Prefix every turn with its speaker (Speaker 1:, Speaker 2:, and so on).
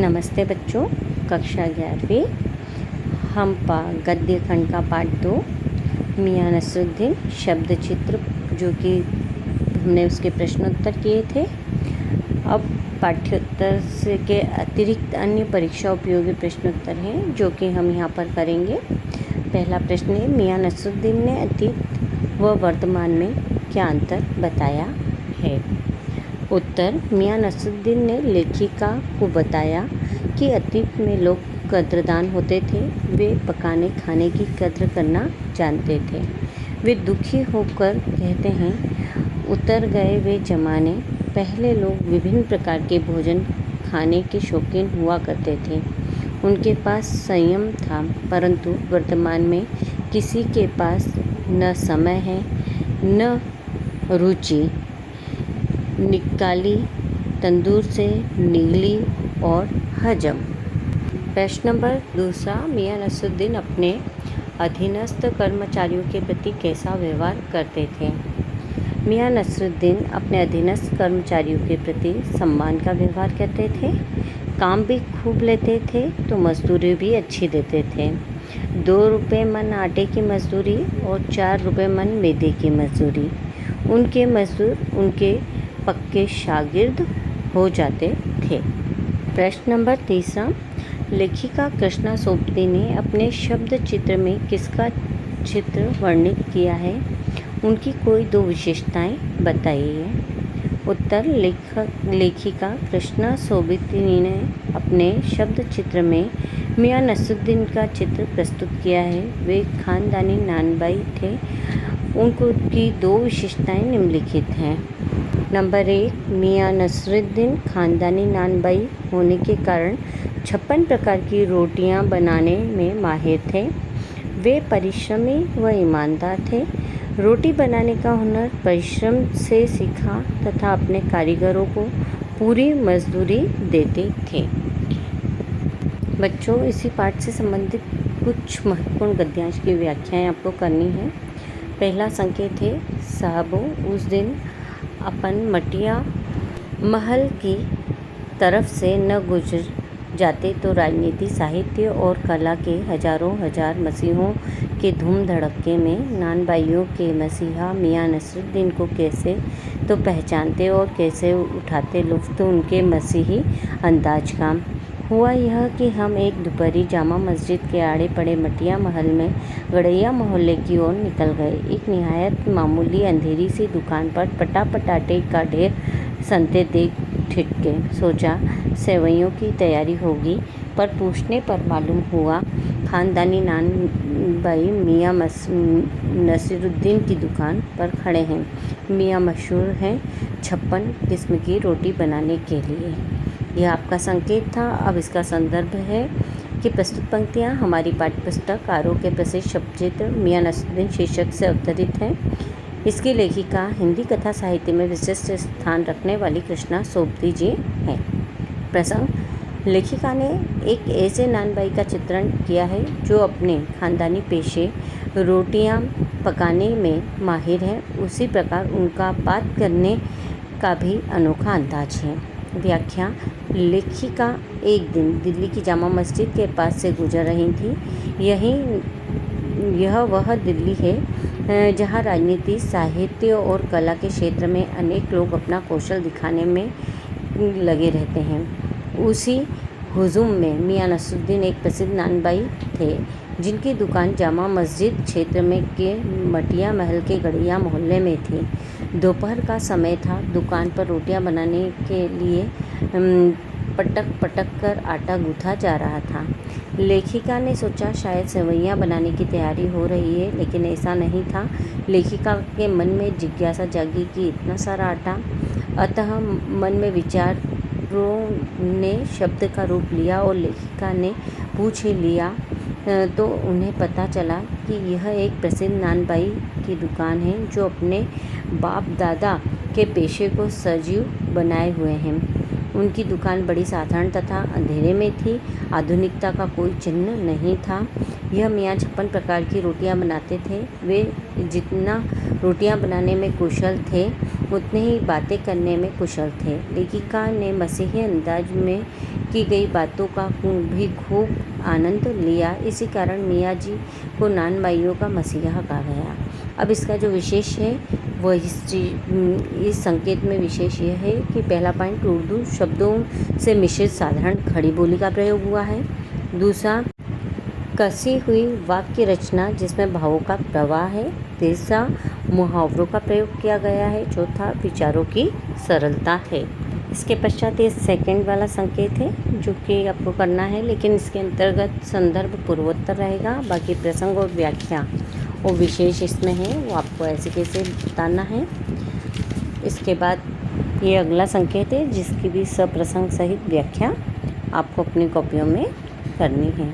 Speaker 1: नमस्ते बच्चों, कक्षा 11वीं हम गद्य खंड का पाठ 2 मियां नसरुद्दीन शब्द चित्र, जो कि हमने उसके प्रश्नोत्तर किए थे। अब पाठ्योत्तर से के अतिरिक्त अन्य परीक्षा उपयोगी प्रश्नोत्तर हैं जो कि हम यहाँ पर करेंगे। पहला प्रश्न है, मियां नसरुद्दीन ने अतीत व वर्तमान में क्या अंतर बताया है। उत्तर, मियां नसरुद्दीन ने लेखिका को बताया कि अतीत में लोग कद्रदान होते थे। वे पकाने खाने की कद्र करना जानते थे। वे दुखी होकर कहते हैं, उतर गए वे ज़माने। पहले लोग विभिन्न प्रकार के भोजन खाने के शौकीन हुआ करते थे। उनके पास संयम था, परंतु वर्तमान में किसी के पास न समय है न रुचि। निकाली तंदूर से निगली और हजम। प्रश्न नंबर 2, मियां नसरुद्दीन अपने अधीनस्थ कर्मचारियों के प्रति कैसा व्यवहार करते थे। मियां नसरुद्दीन अपने अधीनस्थ कर्मचारियों के प्रति सम्मान का व्यवहार करते थे। काम भी खूब लेते थे तो मजदूरी भी अच्छी देते थे। 2 रुपये मन आटे की मजदूरी और 4 रुपये मन मैदे की मजदूरी। उनके मजदूर उनके पक्के शागिर्द हो जाते थे। प्रश्न नंबर 3, लेखिका कृष्णा सोबती ने अपने शब्द चित्र में किसका चित्र वर्णित किया है। उनकी कोई 2 विशेषताएं बताइए। उत्तर, लेखिका कृष्णा सोबती ने अपने शब्द चित्र में मियां नसरुद्दीन का चित्र प्रस्तुत किया है। वे खानदानी नानबाई थे। उनकी 2 विशेषताएं निम्नलिखित हैं। नंबर 1, मियां नसरुद्दीन खानदानी नानबाई होने के कारण 56 प्रकार की रोटियां बनाने में माहिर थे। वे परिश्रमी व ईमानदार थे। रोटी बनाने का हुनर परिश्रम से सीखा तथा अपने कारीगरों को पूरी मजदूरी देते थे। बच्चों, इसी पाठ से संबंधित कुछ महत्वपूर्ण गद्यांश की व्याख्याएं आपको करनी है। पहला संकेत है, साहबो उस दिन अपन मटिया महल की तरफ से न गुजर जाते तो राजनीति, साहित्य और कला के हजारों हजार मसीहों के धूम धड़क्के में नानबाइयों के मसीहा मियां नसरुद्दीन को कैसे तो पहचानते और कैसे उठाते लुत्फ़ उनके मसीही अंदाज का। हुआ यह कि हम एक दोपहरी जामा मस्जिद के आड़े पड़े मटिया महल में गड़ैया मोहल्ले की ओर निकल गए। एक निहायत मामूली अंधेरी सी दुकान पर पटापटाटे का ढेर संते देख ठिठके। सोचा सेवइयों की तैयारी होगी, पर पूछने पर मालूम हुआ खानदानी नानबाई मियां नसरुद्दीन की दुकान पर खड़े हैं। मियां मशहूर हैं 56 किस्म की रोटी बनाने के लिए। यह आपका संकेत था। अब इसका संदर्भ है कि प्रस्तुत पंक्तियाँ हमारी पाठ्यपुस्तक आरोह के प्रसिद्ध शब्दचित्र मियां नसरुद्दीन शीर्षक से अवतरित हैं। इसकी लेखिका हिंदी कथा साहित्य में विशिष्ट स्थान रखने वाली कृष्णा सोबती जी हैं। प्रसंग, लेखिका ने एक ऐसे नानबाई का चित्रण किया है जो अपने खानदानी पेशे रोटियां पकाने में माहिर है। उसी प्रकार उनका बात करने का भी अनोखा अंदाज है। व्याख्या, लेखिका एक दिन दिल्ली की जामा मस्जिद के पास से गुजर रही थी। यह वह दिल्ली है जहाँ राजनीति, साहित्य और कला के क्षेत्र में अनेक लोग अपना कौशल दिखाने में लगे रहते हैं। उसी हुजूम में मियां नसरुद्दीन एक प्रसिद्ध नानबाई थे जिनकी दुकान जामा मस्जिद क्षेत्र में के मटिया महल के गड़ैया मोहल्ले में थी। दोपहर का समय था। दुकान पर रोटियां बनाने के लिए पटक पटक कर आटा गूँथा जा रहा था। लेखिका ने सोचा शायद सेवइयां बनाने की तैयारी हो रही है, लेकिन ऐसा नहीं था। लेखिका के मन में जिज्ञासा जागी कि इतना सारा आटा। अतः मन में विचारों ने शब्द का रूप लिया और लेखिका ने पूछ ही लिया तो उन्हें पता चला कि यह एक प्रसिद्ध नानबाई की दुकान है जो अपने बाप दादा के पेशे को सजीव बनाए हुए हैं। उनकी दुकान बड़ी साधारण तथा अंधेरे में थी। आधुनिकता का कोई चिन्ह नहीं था। यह मियां 56 प्रकार की रोटियां बनाते थे। वे जितना रोटियां बनाने में कुशल थे उतने ही बातें करने में कुशल थे। लेखिका ने मसीही अंदाज में की गई बातों का भी खूब आनंद लिया। इसी कारण मियाँ जी को नानबाइयों का मसीहा कहा गया। अब इसका जो विशेष है वह इस संकेत में विशेष यह है कि पहला पॉइंट, उर्दू शब्दों से मिश्रित साधारण खड़ी बोली का प्रयोग हुआ है। दूसरा, कसी हुई वाक्य रचना जिसमें भावों का प्रवाह है। तीसरा, मुहावरों का प्रयोग किया गया है। चौथा, विचारों की सरलता है। इसके पश्चात ये सेकंड वाला संकेत है जो कि आपको करना है, लेकिन इसके अंतर्गत संदर्भ पूर्वोत्तर रहेगा। बाकी प्रसंग और व्याख्या वो विशेष इसमें है, वो आपको ऐसे कैसे बताना है। इसके बाद ये अगला संकेत है जिसकी भी सप्रसंग सहित व्याख्या आपको अपनी कॉपियों में करनी है।